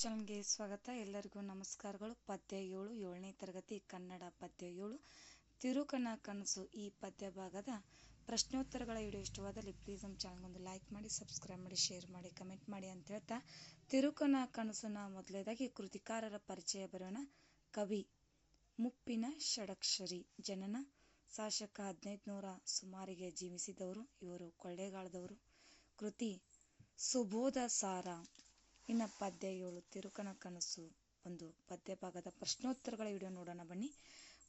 ಚಾನಲ್ಗೆ ಸ್ವಾಗತ. ಎಲ್ಲರಿಗೂ ನಮಸ್ಕಾರಗಳು. ಪದ್ಯ 7 7ನೇ ತರಗತಿ ಕನ್ನಡ ಪದ್ಯ 7 ತಿರುಕನ ಕನಸು. ಈ ಪದ್ಯ ಭಾಗದ ಪ್ರಶ್ನೋತ್ತರಗಳ ವಿಡಿಯೋ ಇಷ್ಟವಾದಲ್ಲಿ ಪ್ಲೀಸ್ ನಮ್ಮ ಚಾನಲ್ಗೊಂದು ಲೈಕ್ ಮಾಡಿ, ಸಬ್ಸ್ಕ್ರೈಬ್ ಮಾಡಿ, ಶೇರ್ ಮಾಡಿ, ಕಮೆಂಟ್ ಮಾಡಿ ಅಂತ ಹೇಳ್ತಾ ತಿರುಕನ ಕನಸನ್ನ ಮೊದಲೇದಾಗಿ ಕೃತಿಕಾರರ ಪರಿಚಯ ಬರೋಣ. ಕವಿ ಮುಪ್ಪಿನ ಷಡಕ್ಷರಿ. ಜನನ ಶಾಸಕ 1500 ಸುಮಾರಿಗೆ ಜೀವಿಸಿದವರು. ಇವರು ಕೊಳ್ಳೇಗಾಲದವರು. ಕೃತಿ ಸುಬೋಧ ಸಾರ. ಇನ್ನು ಪದ್ಯ 7 ತಿರುಕನ ಕನಸು ಒಂದು ಪದ್ಯ ಭಾಗದ ಪ್ರಶ್ನೋತ್ತರಗಳ ವಿಡಿಯೋ ನೋಡೋಣ ಬನ್ನಿ.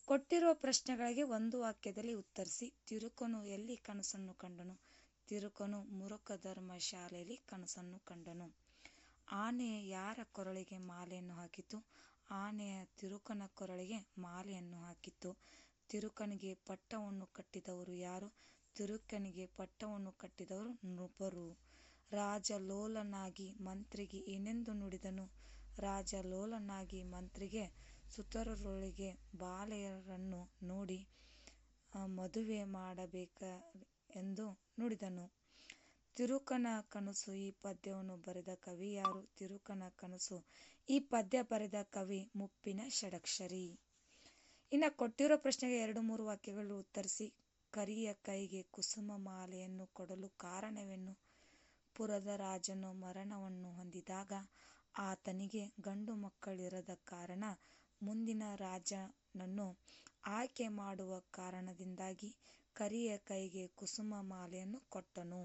ಕೊಟ್ಟಿರುವ ಪ್ರಶ್ನೆಗಳಿಗೆ ಒಂದು ವಾಕ್ಯದಲ್ಲಿ ಉತ್ತರಿಸಿ. ತಿರುಕನು ಎಲ್ಲಿ ಕನಸನ್ನು ಕಂಡನು? ತಿರುಕನು ಮುರುಕಧರ್ಮ ಶಾಲೆಯಲ್ಲಿ ಕನಸನ್ನು ಕಂಡನು. ಆನೆ ಯಾರ ಕೊರಳಿಗೆ ಮಾಲೆಯನ್ನು ಹಾಕಿತು? ಆನೆಯ ತಿರುಕನ ಕೊರಳಿಗೆ ಮಾಲೆಯನ್ನು ಹಾಕಿತು. ತಿರುಕನಿಗೆ ಪಟ್ಟವನ್ನು ಕಟ್ಟಿದವರು ಯಾರು? ತಿರುಕನಿಗೆ ಪಟ್ಟವನ್ನು ಕಟ್ಟಿದವರು ನೃಪರು. ರಾಜಲೋಲನಾಗಿ ಮಂತ್ರಿಗೆ ಏನೆಂದು ನುಡಿದನು? ರಾಜಲೋಲನಾಗಿ ಮಂತ್ರಿಗೆ ಸುತರರೊಳಗೆ ಬಾಲೆಯರನ್ನು ನೋಡಿ ಮದುವೆ ಮಾಡಬೇಕ ಎಂದು ನುಡಿದನು. ತಿರುಕನ ಕನಸು. ಈ ಪದ್ಯವನ್ನು ಬರೆದ ಕವಿ ಯಾರು? ತಿರುಕನ ಕನಸು. ಈ ಪದ್ಯ ಬರೆದ ಕವಿ ಮುಪ್ಪಿನ ಷಡಕ್ಷರಿ. ಇನ್ನು ಕೊಟ್ಟಿರೋ ಪ್ರಶ್ನೆಗೆ 2-3 ವಾಕ್ಯಗಳು ಉತ್ತರಿಸಿ. ಕರಿಯ ಕೈಗೆ ಕುಸುಮ ಮಾಲೆಯನ್ನು ಕೊಡಲು ಕಾರಣವೇನು? ಪುರದ ರಾಜನು ಮರಣವನ್ನು ಹೊಂದಿದಾಗ ಆತನಿಗೆ ಗಂಡು ಮಕ್ಕಳಿರದ ಕಾರಣ ಮುಂದಿನ ರಾಜನನ್ನು ಆಯ್ಕೆ ಮಾಡುವ ಕಾರಣದಿಂದಾಗಿ ಕರಿಯ ಕೈಗೆ ಕುಸುಮ ಮಾಲೆಯನ್ನು ಕೊಟ್ಟನು.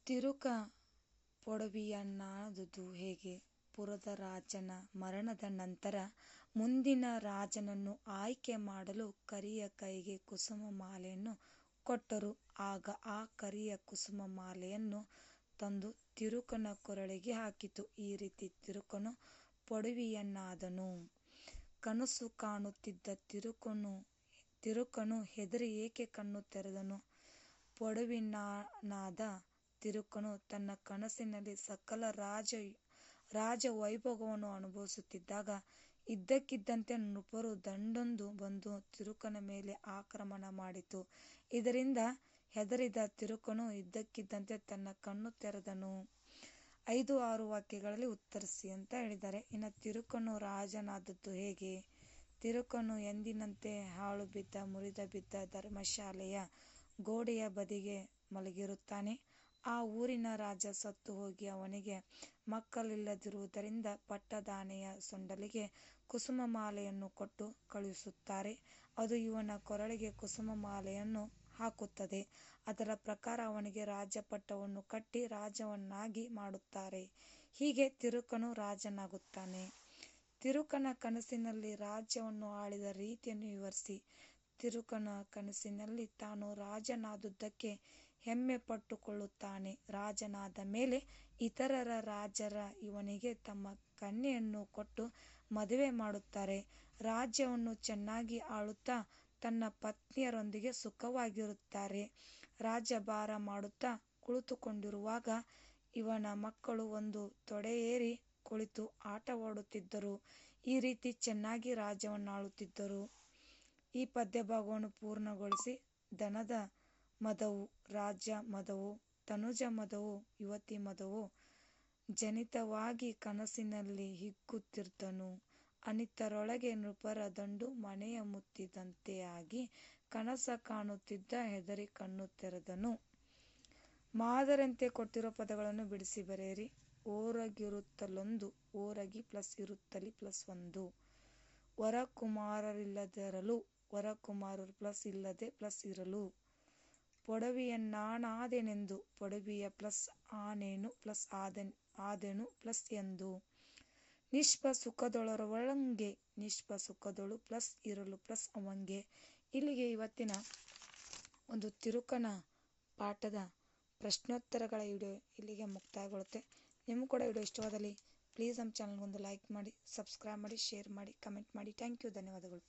ತಿರುಕ ಪೊಡವಿಯನ್ನಾದುದು ಹೇಗೆ? ಪುರದ ರಾಜನ ಮರಣದ ನಂತರ ಮುಂದಿನ ರಾಜನನ್ನು ಆಯ್ಕೆ ಮಾಡಲು ಕರಿಯ ಕೈಗೆ ಕುಸುಮ ಮಾಲೆಯನ್ನು ಕೊಟ್ಟರು. ಆಗ ಆ ಕರಿಯ ಕುಸುಮ ಮಾಲೆಯನ್ನು ತಂದು ತಿರುಕನ ಕೊರಳಿಗೆ ಹಾಕಿತು. ಈ ರೀತಿ ತಿರುಕನು ಪೊಡವಿಯನ್ನಾದನು. ಕನಸು ಕಾಣುತ್ತಿದ್ದ ತಿರುಕನು ಹೆದರಿ ಏಕೆ ಕಣ್ಣು ತೆರೆದನು? ಪೊಡವಿಯನ್ನಾದ ತಿರುಕನು ತನ್ನ ಕನಸಿನಲ್ಲಿ ಸಕಲ ರಾಜ ವೈಭವವನ್ನು ಅನುಭವಿಸುತ್ತಿದ್ದಾಗ ಇದ್ದಕ್ಕಿದ್ದಂತೆ ನೃಪರು ದಂಡೊಂದು ಬಂದು ತಿರುಕನ ಮೇಲೆ ಆಕ್ರಮಣ ಮಾಡಿತು. ಇದರಿಂದ ಹೆದರಿದ ತಿರುಕನು ಇದ್ದಕ್ಕಿದ್ದಂತೆ ತನ್ನ ಕಣ್ಣು ತೆರೆದನು. 5-6 ವಾಕ್ಯಗಳಲ್ಲಿ ಉತ್ತರಿಸಿ ಅಂತ ಹೇಳಿದ್ದಾರೆ. ಇನ್ನು ತಿರುಕನು ರಾಜನಾದದ್ದು ಹೇಗೆ? ತಿರುಕನು ಎಂದಿನಂತೆ ಹಾಳು ಬಿದ್ದ ಮುರಿದ ಬಿದ್ದ ಧರ್ಮಶಾಲೆಯ ಗೋಡೆಯ ಬದಿಗೆ ಮಲಗಿರುತ್ತಾನೆ. ಆ ಊರಿನ ರಾಜ ಸತ್ತು ಹೋಗಿ ಅವನಿಗೆ ಮಕ್ಕಳಿಲ್ಲದಿರುವುದರಿಂದ ಪಟ್ಟದಾನೆಯ ಸೊಂಡಿಲಿಗೆ ಕುಸುಮ ಮಾಲೆಯನ್ನು ಕೊಟ್ಟು ಕಳುಹಿಸುತ್ತಾರೆ. ಅದು ಇವನ ಕೊರಳಿಗೆ ಕುಸುಮ ಮಾಲೆಯನ್ನು ಹಾಕುತ್ತದೆ. ಅದರ ಪ್ರಕಾರ ಅವನಿಗೆ ರಾಜಪಟ್ಟವನ್ನು ಕಟ್ಟಿ ರಾಜನನ್ನಾಗಿ ಮಾಡುತ್ತಾರೆ. ಹೀಗೆ ತಿರುಕನು ರಾಜನಾಗುತ್ತಾನೆ. ತಿರುಕನ ಕನಸಿನಲ್ಲಿ ರಾಜ್ಯವನ್ನು ಆಳಿದ ರೀತಿಯನ್ನು ವಿವರಿಸಿ. ತಿರುಕನ ಕನಸಿನಲ್ಲಿ ತಾನು ರಾಜನಾದುದಕ್ಕೆ ಹೆಮ್ಮೆ ಪಟ್ಟುಕೊಳ್ಳುತ್ತಾನೆ. ರಾಜನಾದ ಮೇಲೆ ಇತರ ರಾಜರು ಇವನಿಗೆ ತಮ್ಮ ಕನ್ಯೆಯನ್ನು ಕೊಟ್ಟು ಮದುವೆ ಮಾಡುತ್ತಾರೆ. ರಾಜ್ಯವನ್ನು ಚೆನ್ನಾಗಿ ಆಳುತ್ತಾ ತನ್ನ ಪತ್ನಿಯರೊಂದಿಗೆ ಸುಖವಾಗಿರುತ್ತಾರೆ. ರಾಜ್ಯಭಾರ ಮಾಡುತ್ತಾ ಕುಳಿತುಕೊಂಡಿರುವಾಗ ಇವನ ಮಕ್ಕಳು ಒಂದು ತೊಡೆಯೇರಿ ಕುಳಿತು ಆಟವಾಡುತ್ತಿದ್ದರು. ಈ ರೀತಿ ಚೆನ್ನಾಗಿ ರಾಜ್ಯವನ್ನಾಳುತ್ತಿದ್ದರು. ಈ ಪದ್ಯ ಭಾಗವನ್ನು ಪೂರ್ಣಗೊಳಿಸಿ. ದನದ ಮದವು ರಾಜ್ಯ ಮದವು ತನುಜ ಮದವು ಯುವತಿ ಮದವು ಜನಿತವಾಗಿ ಕನಸಿನಲ್ಲಿ ಹಿಗ್ಗುತ್ತಿದ್ದನು. ಅನಿತರೊಳಗೆ ನೃಪರ ದಂಡು ಮನೆಯ ಮುತ್ತಿದಂತೆ ಆಗಿ ಕನಸ ಕಾಣುತ್ತಿದ್ದ ಹೆದರಿ ಕಣ್ಣು ತೆರೆದನು. ಮಾದರಿಯಂತೆ ಕೊಟ್ಟಿರುವ ಪದಗಳನ್ನು ಬಿಡಿಸಿ ಬರೆಯಿರಿ. ಓರಗಿರುತ್ತಲೊಂದು ಓರಗಿ ಪ್ಲಸ್ ಇರುತ್ತಲಿ ಪ್ಲಸ್ ಒಂದು. ವರಕುಮಾರರಿಲ್ಲದಿರಲು ವರಕುಮಾರರು ಪ್ಲಸ್ ಇಲ್ಲದೆ ಪ್ಲಸ್ ಇರಲು. ಪೊಡವಿಯನ್ನಾದೆನೆಂದು ಪೊಡವಿಯ ಪ್ಲಸ್ ಆನೇನು ಪ್ಲಸ್ ಆದೆನು ಪ್ಲಸ್ ಎಂದು. ನಿಷ್ಪ ಸುಖದೊಳರವಂಗೆ ನಿಷ್ಪ ಸುಖದೊಳು ಪ್ಲಸ್ ಇರಲು ಪ್ಲಸ್ ಅವಂಗೆ. ಇಲ್ಲಿಗೆ ಇವತ್ತಿನ ಒಂದು ತಿರುಕನ ಪಾಠದ ಪ್ರಶ್ನೋತ್ತರಗಳ ವಿಡಿಯೋ ಇಲ್ಲಿಗೆ ಮುಕ್ತಾಯಗೊಳ್ಳುತ್ತೆ. ನಿಮಗೂ ಕೂಡ ವಿಡಿಯೋ ಇಷ್ಟವಾದಲ್ಲಿ ಪ್ಲೀಸ್ ನಮ್ಮ ಚಾನಲ್ಗೊಂದು ಲೈಕ್ ಮಾಡಿ, ಸಬ್ಸ್ಕ್ರೈಬ್ ಮಾಡಿ, ಶೇರ್ ಮಾಡಿ, ಕಮೆಂಟ್ ಮಾಡಿ. Thank you. ಧನ್ಯವಾದಗಳು.